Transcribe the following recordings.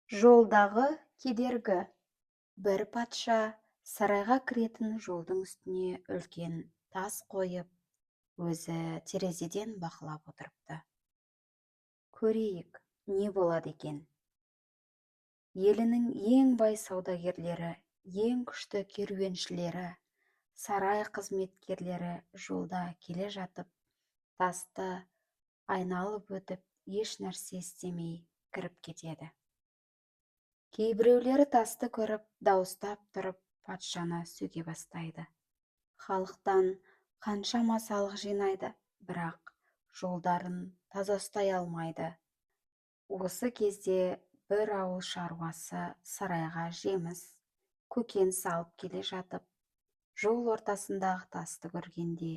Жолдағы кедергі. Бір патша сарайға кіретін жолдың үстіне үлкен тас қойып, өзі терезеден бақылап отырыпты. Көрейік, не болады екен? Елінің ең бай саудагерлері, ең күшті керуеншілері, сарай қызметкерлері жолда келе жатып, тасты айналып өтіп, еш нәрсе істемей кіріп кетеді. Кейбіреулері тасты көріп, дауыстап тұрып, патшаны сөге бастайды. Халықтан қаншама салық жинайды, бірақ жолдарын таза ұстай алмайды. Осы кезде бір ауыл шаруасы сарайға жеміс, көкөніс алып келе жатып, жол ортасындағы тасты көргенде,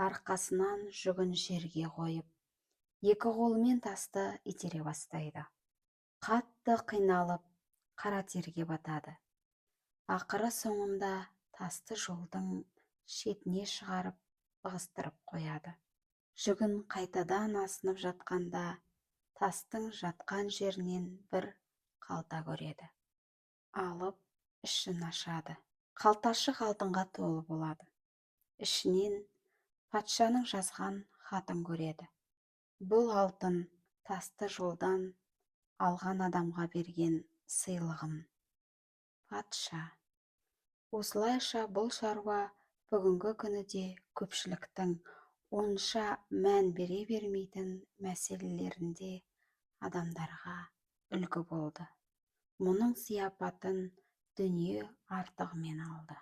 арқасынан жүгін жерге қойып, екі қолымен тасты итере бастайды. Қатты қиналып, қара терге батады. Ақыры соңында тасты жолдың шетіне шығарып, ығыстырып қояды. Жүгін қайтадан асынып жатқанда, тастың жатқан жерінен бір қалта көреді. Алып, ішін ашады. Қалташы алтынға толы болады. Ішінен патшаның жазған хатын көреді. Бұл алтын тасты жолдан алған адамға берген сыйлығым. Патша. Осылайша бұл шаруа бүгінгі күні де көпшіліктің онша мән бере бермейтін мәселелерінде адамдарға үлгі болды. Мұның сияпатын дүние артығымен алды.